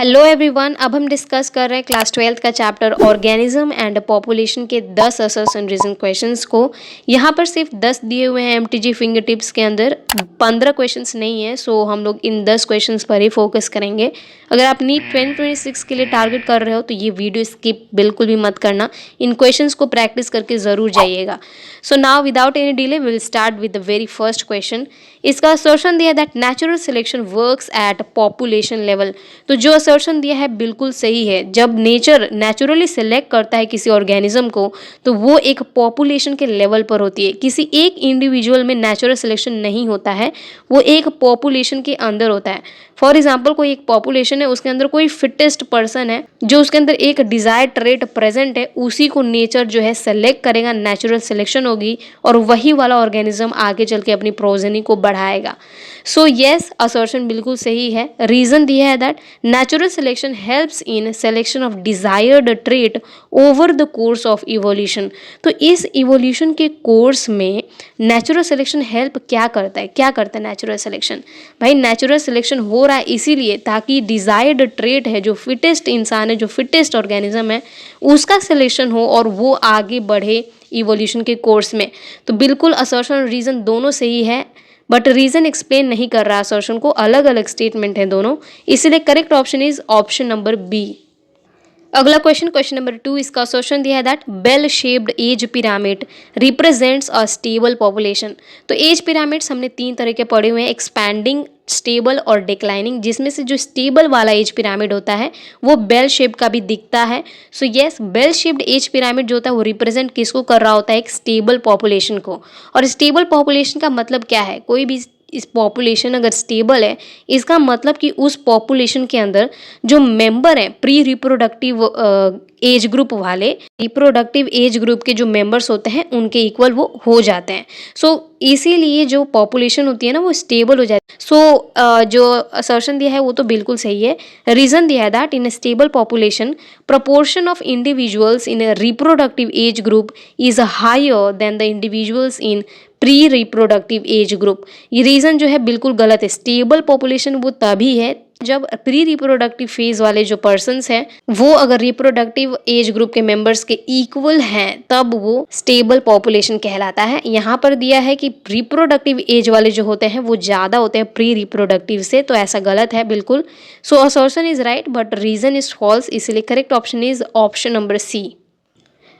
Hello everyone. अब हम discuss कर रहे हैं क्लास 12th का चैप्टर ऑर्गेनिज्म एंड पॉपुलेशन के 10 असर्शन रीजन क्वेश्चंस को। यहाँ पर सिर्फ 10 दिए हुए हैं एमटीजी फिंगर टिप्स के अंदर, 15 क्वेश्चंस नहीं है। सो हम लोग इन 10 क्वेश्चंस पर ही फोकस करेंगे। अगर आप नीट 2026 के लिए टारगेट कर रहे हो तो ये वीडियो स्किप बिल्कुल भी मत करना, इन क्वेश्चंस को प्रैक्टिस करके ज़रूर जाइएगा। So now without any delay will start with the very first question. इसका असर्शन दिया that natural selection works at population level. तो जो असर्शन दिया है बिल्कुल सही है। जब नेचर नेचुरली सिलेक्ट करता है किसी ऑर्गेनिज्म को तो वो एक पॉपुलेशन के लेवल पर होती है। किसी एक इंडिविजुअल में नेचुरल सिलेक्शन नहीं होता है, वो एक पॉपुलेशन के अंदर होता है। फॉर एग्जाम्पल कोई एक पॉपुलेशन है, उसके अंदर कोई फिटेस्ट पर्सन है, जो उसके अंदर एक डिजायर्ड ट्रेट प्रेजेंट है, उसी को नेचर जो है सेलेक्ट करेगा, नेचुरल सिलेक्शन होगी और वही वाला ऑर्गेनिज्म आगे चल के अपनी प्रोजेनी को बढ़ाएगा। सो यस, असर्शन बिल्कुल सही है। रीजन दिया है that natural selection helps in selection of desired trait over the course of evolution. तो इस इवोल्यूशन के कोर्स में नेचुरल सिलेक्शन हेल्प क्या करता है? Natural selection? भाई नेचुरल सिलेक्शन हो रहा है इसीलिए ताकि डिजायर्ड ट्रेट है, जो फिटेस्ट इंसान है, जो फिटेस्ट ऑर्गेनिज्म है, उसका सिलेक्शन हो और वो आगे बढ़े इवोल्यूशन के कोर्स में। तो बिल्कुल असर्शन और रीजन दोनों सही है, बट रीजन एक्सप्लेन नहीं कर रहा असर्शन को, अलग अलग स्टेटमेंट है दोनों, इसलिए correct option is option number B. अगला क्वेश्चन नंबर 2, इसका असर्शन दिया है that bell shaped age pyramid represents a stable population. तो एज पिरामिड्स हमने 3 तरह के पढ़े हुए हैं, एक्सपैंडिंग, स्टेबल और डिक्लाइनिंग, जिसमें से जो स्टेबल वाला एज पिरामिड होता है वो बेल शेप का भी दिखता है। So yes, bell shaped age pyramid जो होता है वो रिप्रेजेंट किसको कर रहा होता है? एक स्टेबल पॉपुलेशन को। और स्टेबल पॉपुलेशन का मतलब क्या है? कोई भी इस पॉपुलेशन अगर स्टेबल है, इसका मतलब कि उस पॉपुलेशन के अंदर जो मेंबर हैं प्री रिप्रोडक्टिव एज ग्रुप वाले, रिप्रोडक्टिव एज ग्रुप के जो मेंबर्स होते हैं उनके इक्वल वो हो जाते हैं। सो इसीलिए जो पॉपुलेशन होती है ना वो स्टेबल हो जाती है। सो जो असर्शन दिया है वो तो बिल्कुल सही है। रीजन दिया है that in stable population proportion of individuals in a reproductive age group is higher than the individuals in pre reproductive age group. ये रीज़न जो है बिल्कुल गलत है। स्टेबल पॉपुलेशन वो तभी है जब प्री रिप्रोडक्टिव फेज वाले जो पर्सन्स हैं वो अगर रिप्रोडक्टिव एज ग्रुप के मेंबर्स के इक्वल हैं, तब वो स्टेबल पॉपुलेशन कहलाता है। यहाँ पर दिया है कि रिप्रोडक्टिव एज वाले जो होते हैं वो ज़्यादा होते हैं प्री रिप्रोडक्टिव से, तो ऐसा गलत है बिल्कुल। So assertion is right but reason is false, इसलिए correct option is option number C.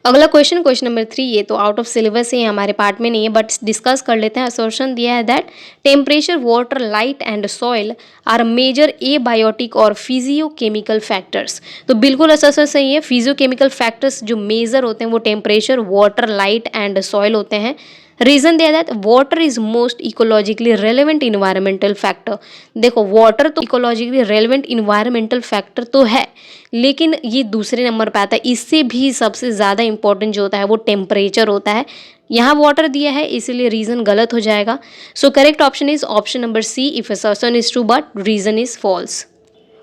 अगला क्वेश्चन नंबर 3, ये तो आउट ऑफ सिलेबस है, हमारे पार्ट में नहीं है, बट डिस्कस कर लेते हैं। असर्शन दिया है that temperature, water, light and soil are major abiotic और फिजियोकेमिकल फैक्टर्स। तो बिल्कुल असर्शन सही है। फिजियोकेमिकल फैक्टर्स जो मेजर होते हैं वो temperature, water, light and soil होते हैं। रीजन दिया that water is most ecologically relevant environmental factor. देखो वाटर तो इकोलॉजिकली रेलेवेंट इन्वायरमेंटल फैक्टर तो है, लेकिन ये दूसरे नंबर पे आता है। इससे भी सबसे ज़्यादा इंपॉर्टेंट जो होता है वो टेम्परेचर होता है। यहाँ वाटर दिया है इसलिए रीजन गलत हो जाएगा। So correct option is option number C if assertion is true but reason is false.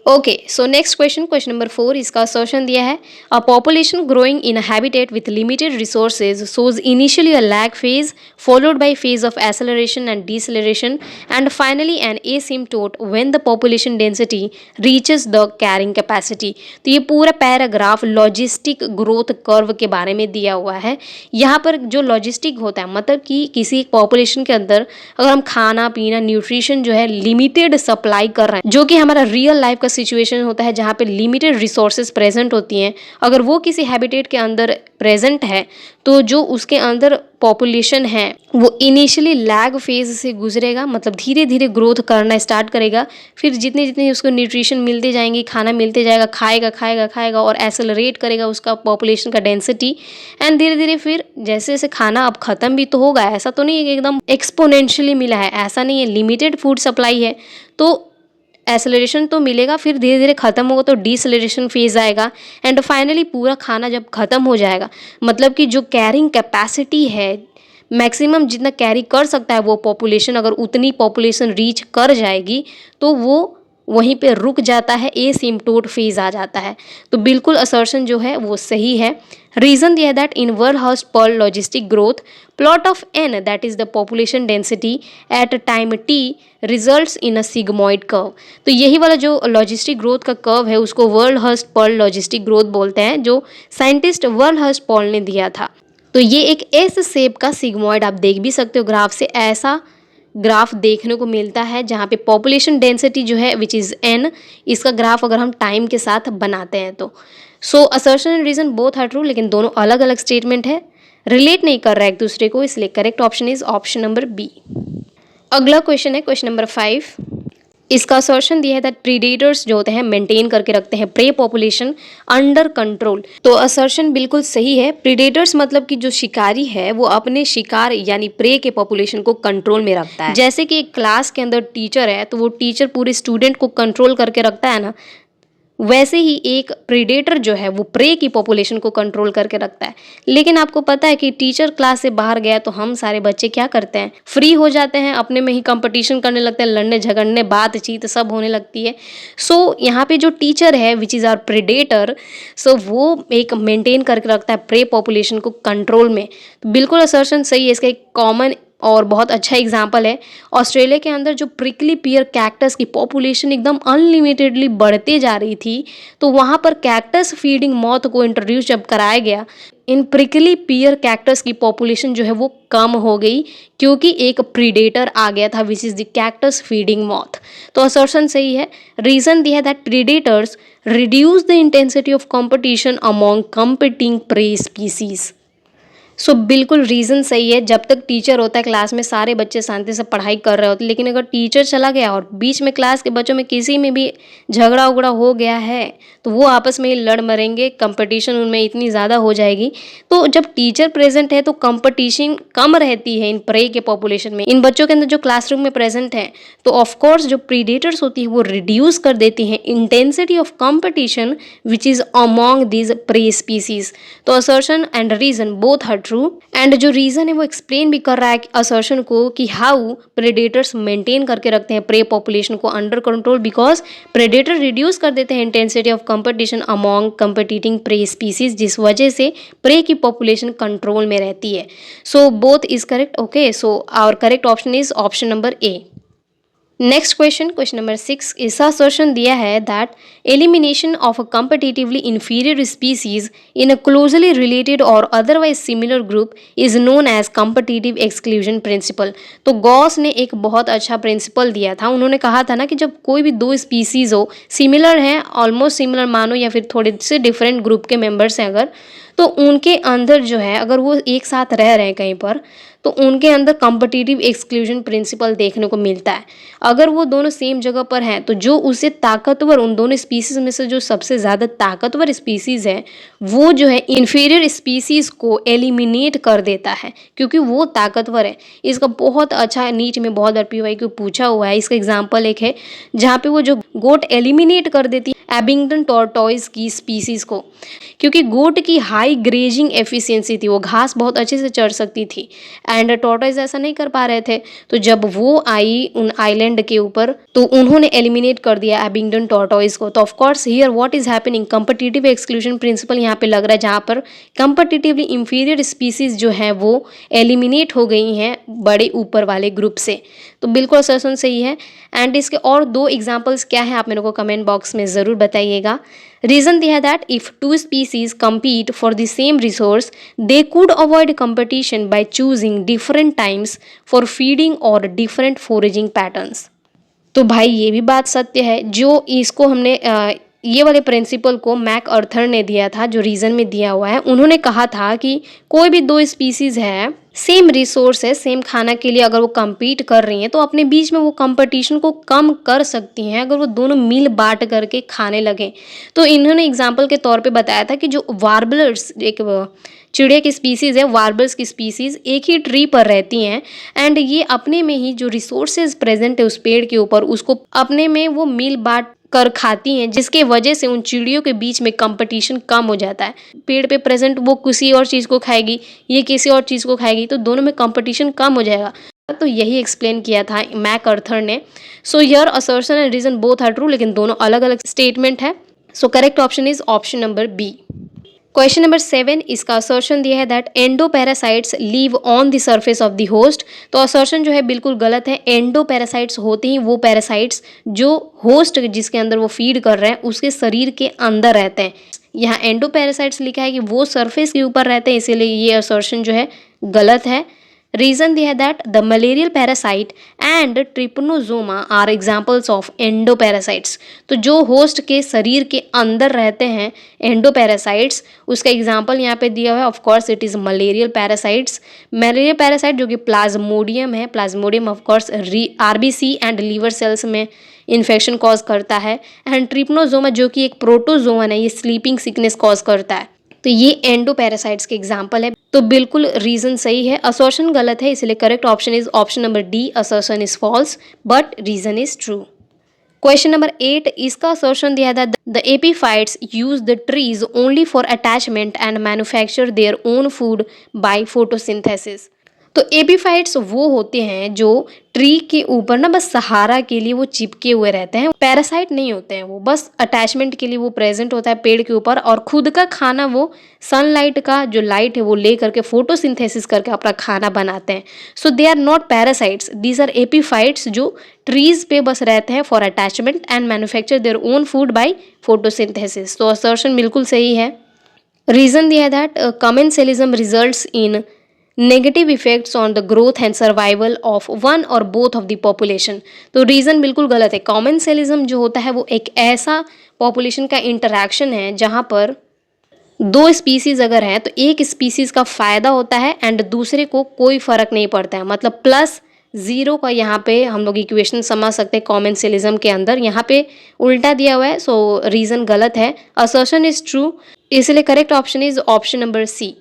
Okay, so next question number 4, इसका असर्शन दिया है a population growing in a habitat with limited resources shows initially a lag phase followed by phase of acceleration and deceleration and finally an asymptote when the population density reaches the carrying capacity। तो ये पूरा paragraph logistic growth curve के बारे में दिया हुआ है। यहाँ पर जो लॉजिस्टिक होता है मतलब कि किसी पॉपुलेशन के अंदर अगर हम खाना पीना न्यूट्रिशन जो है लिमिटेड सप्लाई कर रहे हैं, जो कि हमारा रियल लाइफ का सिचुएशन होता है जहाँ पे लिमिटेड रिसोर्सेज प्रेजेंट होती हैं, अगर वो किसी हैबिटेट के अंदर प्रेजेंट है तो जो उसके अंदर पॉपुलेशन है वो इनिशियली लैग फेज से गुजरेगा, मतलब धीरे धीरे ग्रोथ करना स्टार्ट करेगा। फिर जितने जितने उसको न्यूट्रिशन मिलते जाएंगे, खाना मिलते जाएगा, खाएगा खाएगा खाएगा और एक्सेलरेट करेगा उसका पॉपुलेशन का डेंसिटी। एंड धीरे धीरे फिर जैसे जैसे खाना अब खत्म भी तो होगा, ऐसा तो नहीं है कि एकदम एक्सपोनेंशियली मिला है, ऐसा नहीं है, लिमिटेड फूड सप्लाई है तो एक्सेलरेशन तो मिलेगा, फिर धीरे धीरे खत्म होगा तो डिसेलरेशन फेज आएगा। एंड फाइनली पूरा खाना जब खत्म हो जाएगा, मतलब कि जो कैरिंग कैपेसिटी है मैक्सिमम जितना कैरी कर सकता है वो पॉपुलेशन, अगर उतनी पॉपुलेशन रीच कर जाएगी तो वो वहीं पे रुक जाता है, एसिम्प्टोट फेज आ जाता है। तो बिल्कुल असर्शन जो है वो सही है। रीजन दिया है that in Verhulst Pearl logistic growth plot of N that is the population density at time T results in a sigmoid curve. तो यही वाला जो लॉजिस्टिक ग्रोथ का कर्व है उसको वर्ल्ड पर्ल लॉजिस्टिक ग्रोथ बोलते हैं, जो साइंटिस्ट वर्ल्ड पर्ल ने दिया था। तो ये एक एस शेप का सिग्मॉइड आप देख भी सकते हो ग्राफ से, ऐसा ग्राफ देखने को मिलता है जहाँ पे पॉपुलेशन डेंसिटी जो है विच इज़ एन, इसका ग्राफ अगर हम टाइम के साथ बनाते हैं तो। So assertion and reason both are true, लेकिन दोनों अलग अलग स्टेटमेंट है, रिलेट नहीं कर रहा है एक दूसरे को, इसलिए correct option is option number B. अगला क्वेश्चन है क्वेश्चन नंबर 5। इसका असर्शन दिया है दैट प्रीडेटर्स जो होते हैं मेंटेन करके रखते हैं प्रे पॉपुलेशन अंडर कंट्रोल। तो असर्शन बिल्कुल सही है। प्रीडेटर्स मतलब कि जो शिकारी है वो अपने शिकार यानी प्रे के पॉपुलेशन को कंट्रोल में रखता है। जैसे कि एक क्लास के अंदर टीचर है तो वो टीचर पूरे स्टूडेंट को कंट्रोल करके रखता है ना, वैसे ही एक प्रीडेटर जो है वो प्रे की पॉपुलेशन को कंट्रोल करके रखता है। लेकिन आपको पता है कि टीचर क्लास से बाहर गया तो हम सारे बच्चे क्या करते हैं, फ्री हो जाते हैं, अपने में ही कंपटीशन करने लगते हैं, लड़ने झगड़ने बातचीत सब होने लगती है। सो यहाँ पे जो टीचर है विच इज़ आवर प्रीडेटर, सो वो एक मेंटेन करके रखता है प्रे पॉपुलेशन को कंट्रोल में। तो बिल्कुल असर्शन सही है। इसका एक कॉमन और बहुत अच्छा एग्जाम्पल है, ऑस्ट्रेलिया के अंदर जो प्रिकली पियर कैक्टस की पॉपुलेशन एकदम अनलिमिटेडली बढ़ते जा रही थी, तो वहाँ पर कैक्टस फीडिंग मॉथ को इंट्रोड्यूस जब कराया गया, इन प्रिकली पियर कैक्टस की पॉपुलेशन जो है वो कम हो गई क्योंकि एक प्रीडेटर आ गया था which is the cactus feeding moth. तो असर्शन सही है। रीजन दिया है that predators reduce the intensity of competition among competing prey species. So बिल्कुल रीज़न सही है। जब तक टीचर होता है क्लास में सारे बच्चे शांति से पढ़ाई कर रहे होते हैं, लेकिन अगर टीचर चला गया और बीच में क्लास के बच्चों में किसी में भी झगड़ा उगड़ा हो गया है तो वो आपस में ही लड़ मरेंगे, कंपटीशन उनमें इतनी ज़्यादा हो जाएगी। तो जब टीचर प्रेजेंट है तो कंपटीशन कम रहती है इन प्रे के पॉपुलेशन में, इन बच्चों के अंदर जो क्लासरूम में प्रेजेंट है। तो ऑफकोर्स जो प्रीडेटर्स होती है वो रिड्यूस कर देती हैं intensity of competition which is among these prey species. तो assertion and reason both are true, and जो रीजन है वो एक्सप्लेन भी कर रहा है असर्शन को कि हाउ प्रेडेटर्स मेंटेन करके रखते हैं प्रे पॉपुलेशन को under control, because predator reduce कर देते हैं intensity of competition among competing prey species, जिस वजह से प्रे की पॉपुलेशन कंट्रोल में रहती है। So both is correct. Okay, so our correct option is option number A. Next question, question number 6, इसका असर्शन दिया है that elimination of a competitively inferior species in a closely related or otherwise similar group is known as competitive exclusion principle. तो Gause ने एक बहुत अच्छा principal दिया था। उन्होंने कहा था ना कि जब कोई भी दो स्पीसीज हो, सिमिलर हैं, ऑलमोस्ट सिमिलर मानो या फिर थोड़े से डिफरेंट ग्रुप के मेंबर्स हैं अगर, तो उनके अंदर जो है अगर वो एक साथ रह रहे हैं कहीं पर, तो उनके अंदर कॉम्पिटिटिव एक्सक्लूजन प्रिंसिपल देखने को मिलता है। अगर वो दोनों सेम जगह पर हैं तो जो उससे ताकतवर, उन दोनों स्पीसीज में से जो सबसे ज़्यादा ताकतवर स्पीसीज है वो जो है इन्फीरियर स्पीसीज को एलिमिनेट कर देता है क्योंकि वो ताकतवर है। इसका बहुत अच्छा नीट में बहुत बार PY को पूछा हुआ है। इसका एग्जाम्पल एक है जहाँ पे वो जो गोट एलिमिनेट कर देती है एबिंगटन टॉर्टॉइस की स्पीसीज को, क्योंकि गोट की हाई ग्रेजिंग एफिशिएंसी थी, वो घास बहुत अच्छे से चढ़ सकती थी एंड टॉर्टॉइस ऐसा नहीं कर पा रहे थे। तो जब वो आई उन आइलैंड के ऊपर तो उन्होंने एलिमिनेट कर दिया एबिंगटन टॉर्टॉइस को। तो of course here what is happening, competitive exclusion principle यहाँ पे लग रहा है जहाँ पर कंपिटिटिवली इंफीरियर स्पीसीज जो है वो एलिमिनेट हो गई हैं बड़े ऊपर वाले ग्रुप से। तो बिल्कुल असर्शन सही है। एंड इसके और दो एग्जाम्पल्स क्या है आप मेरे को कमेंट बॉक्स में ज़रूर बताइएगा। रीजन दिया है that if two species compete for the same resource they could avoid competition by choosing different times for feeding or different foraging patterns। तो भाई ये भी बात सत्य है। जो इसको हमने ये वाले प्रिंसिपल को मैक अर्थर ने दिया था, जो रीजन में दिया हुआ है। उन्होंने कहा था कि कोई भी दो स्पीसीज है, सेम रिसोर्स है, सेम खाना के लिए अगर वो compete कर रही हैं तो अपने बीच में वो कंपटीशन को कम कर सकती हैं अगर वो दोनों मिल बांट करके खाने लगें। तो इन्होंने एग्जाम्पल के तौर पे बताया था कि जो वार्बलर्स, एक चिड़िया की स्पीसीज़ है, वार्बल्स की स्पीसीज़ एक ही ट्री पर रहती हैं एंड ये अपने में ही जो रिसोर्सेज प्रेजेंट है उस पेड़ के ऊपर उसको अपने में वो मिल बांट कर खाती हैं, जिसके वजह से उन चिड़ियों के बीच में कंपटीशन कम हो जाता है। पेड़ पे प्रेजेंट वो किसी और चीज़ को खाएगी, ये किसी और चीज़ को खाएगी, तो दोनों में कंपटीशन कम हो जाएगा। तो यही एक्सप्लेन किया था मैक अर्थर ने। So here assertion and reason both are true, लेकिन दोनों अलग अलग स्टेटमेंट है। So correct option is option number B. Question number 7, इसका असर्शन दिया है that endoparasites live on the surface of the host. तो असर्शन जो है बिल्कुल गलत है। एंडोपैरासाइट्स होते ही वो पैरासाइट्स जो होस्ट जिसके अंदर वो फीड कर रहे हैं उसके शरीर के अंदर रहते हैं। यहाँ एंडोपैरासाइट्स लिखा है कि वो सरफेस के ऊपर रहते हैं, इसीलिए ये असर्शन जो है गलत है। रीजन दिया है that the malarial parasite and trypanosoma are examples of endoparasites. तो जो होस्ट के शरीर के अंदर रहते हैं एंडोपैरासाइट्स, उसका एग्जाम्पल यहाँ पे दिया हुआ है। Of course it is malarial parasites. Malarial parasite जो कि प्लाज्मोडियम है, plasmodium of course RBC and liver cells में इन्फेक्शन कॉज करता है। एंड ट्रिपनोजोमा जो कि एक प्रोटोजोवन है, ये स्लीपिंग सिकनेस कॉज करता है। तो ये एंडोपैरासाइट्स के एग्जाम्पल है। तो बिल्कुल रीजन सही है, असर्शन गलत है, इसलिए correct option is option number D, assertion is false but reason is true. Question number 8, इसका असर्शन दिया था the epiphytes use the trees only for attachment and manufacture their own food by photosynthesis. तो epiphytes वो होते हैं जो tree के ऊपर ना बस सहारा के लिए वो चिपके हुए रहते हैं, पैरासाइट नहीं होते हैं, वो बस अटैचमेंट के लिए वो प्रेजेंट होता है पेड़ के ऊपर, और खुद का खाना वो सनलाइट का जो लाइट है वो ले करके फोटोसिंथेसिस करके अपना खाना बनाते हैं। So they are not parasites, these are epiphytes जो ट्रीज पे बस रहते हैं for attachment and manufacture their own food by photosynthesis. तो असर्शन बिल्कुल सही है। रीजन दिया है that commensalism results in negative effects on the growth and survival of one or both of the population. तो रीजन बिल्कुल गलत है। कमेंसेलिज्म जो होता है वो एक ऐसा पॉपुलेशन का इंटरैक्शन है जहाँ पर दो स्पीसीज अगर हैं तो एक स्पीसीज का फायदा होता है एंड दूसरे को कोई फर्क नहीं पड़ता है, मतलब प्लस जीरो का यहाँ पे हम लोग इक्वेशन समझ सकते हैं कमेंसेलिज्म के अंदर। यहाँ पे उल्टा दिया हुआ है, सो रीजन गलत है, असर्शन इज ट्रू, इसलिए correct option is option number C.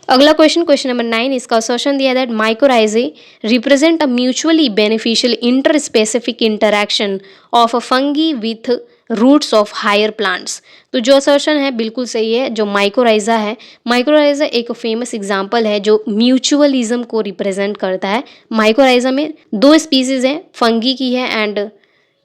अगला क्वेश्चन, क्वेश्चन नंबर 9, इसका असर्शन दिया that mycorrhizae represent a mutually beneficial interspecific interaction of a fungi with roots of higher plants. तो जो assertion है बिल्कुल सही है। जो माइकोराइजा है, माइकोराइजा एक फेमस एग्जांपल है जो म्यूचुअलिज्म को रिप्रेजेंट करता है। माइकोराइजा में दो स्पीसीज हैं, फंगी की है एंड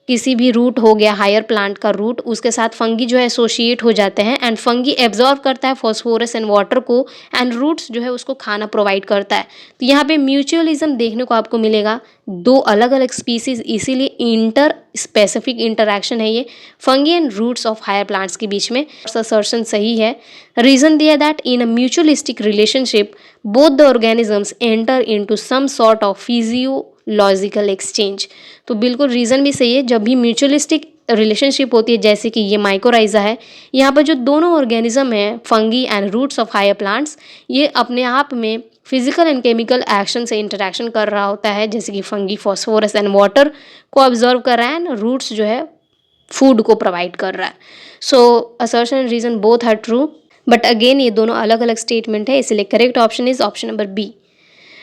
किसी भी रूट हो गया हायर प्लांट का रूट, उसके साथ फंगी जो है एसोसिएट हो जाते हैं एंड फंगी एब्जॉर्ब करता है फॉस्फोरस एंड वाटर को एंड रूट्स जो है उसको खाना प्रोवाइड करता है। तो यहाँ पे म्यूचुअलिज्म देखने को आपको मिलेगा, दो अलग अलग स्पीसीज, इसीलिए इंटर स्पेसिफिक इंटरैक्शन है ये fungi and roots of higher plants के बीच में। असर्शन सही है। रीजन दिया that in a mutualistic relationship both the organisms enter into some sort of physiological exchange. तो बिल्कुल रीजन भी सही है। जब भी म्यूचुअलिस्टिक रिलेशनशिप होती है जैसे कि ये माइकोराइजा है, यहाँ पर जो दोनों ऑर्गेनिज्म है fungi and roots of higher plants, ये अपने आप में फिजिकल एंड केमिकल एक्शन से इंटरेक्शन कर रहा होता है, जैसे कि फंगी फॉस्फोरस एंड वाटर को ऑब्जर्व कर रहा है एंड रूट्स जो है फूड को प्रोवाइड कर रहा है। So assertion and reason both are true, but again ये दोनों अलग अलग स्टेटमेंट है, इसलिए correct option is option number B.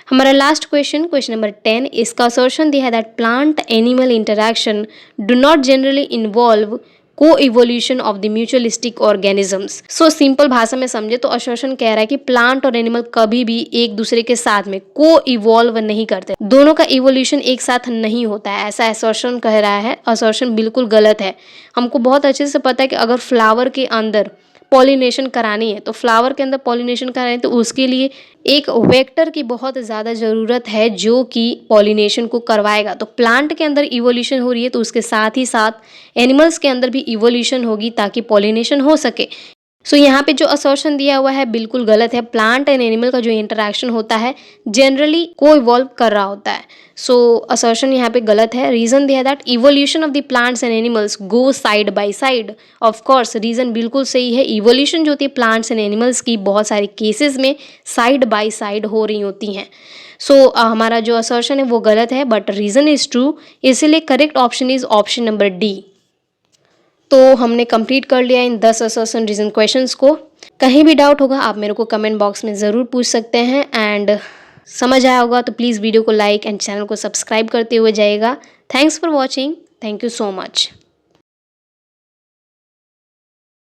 हमारा लास्ट क्वेश्चन, क्वेश्चन नंबर 10, इसका असर्शन दिया है that plant animal interaction do not generally involve coevolution of the mutualistic organisms. So simple भाषा में समझे तो असर्शन कह रहा है कि प्लांट और एनिमल कभी भी एक दूसरे के साथ में को इवॉल्व नहीं करते, दोनों का इवोल्यूशन एक साथ नहीं होता है, ऐसा असर्शन कह रहा है। असर्शन बिल्कुल गलत है। हमको बहुत अच्छे से पता है कि अगर फ्लावर के अंदर पॉलिनेशन करानी है तो फ्लावर के अंदर पॉलिनेशन करानी है तो उसके लिए एक वेक्टर की बहुत ज़्यादा ज़रूरत है जो कि पॉलिनेशन को करवाएगा। तो प्लांट के अंदर इवोल्यूशन हो रही है तो उसके साथ ही साथ एनिमल्स के अंदर भी इवोल्यूशन होगी ताकि पॉलिनेशन हो सके। सो यहाँ पे जो असर्शन दिया हुआ है बिल्कुल गलत है। प्लांट एंड एनिमल का जो इंटरेक्शन होता है जनरली को इवॉल्व कर रहा होता है। सो असर्शन यहाँ पे गलत है। रीजन दिया that evolution of the plants and animals go side by side. Of course reason बिल्कुल सही है। इवोल्यूशन जो होती है प्लांट्स एंड एनिमल्स की बहुत सारे केसेस में साइड बाय साइड हो रही होती हैं। सो हमारा जो असर्शन है वो गलत है बट रीजन इज ट्रू, इसलिए correct option is option number D. तो हमने कंप्लीट कर लिया इन 10 असर्शन रीजन क्वेश्चंस को। कहीं भी डाउट होगा आप मेरे को कमेंट बॉक्स में ज़रूर पूछ सकते हैं एंड समझ आया होगा तो प्लीज़ वीडियो को लाइक एंड चैनल को सब्सक्राइब करते हुए जाइएगा। Thanks for watching. Thank you so much.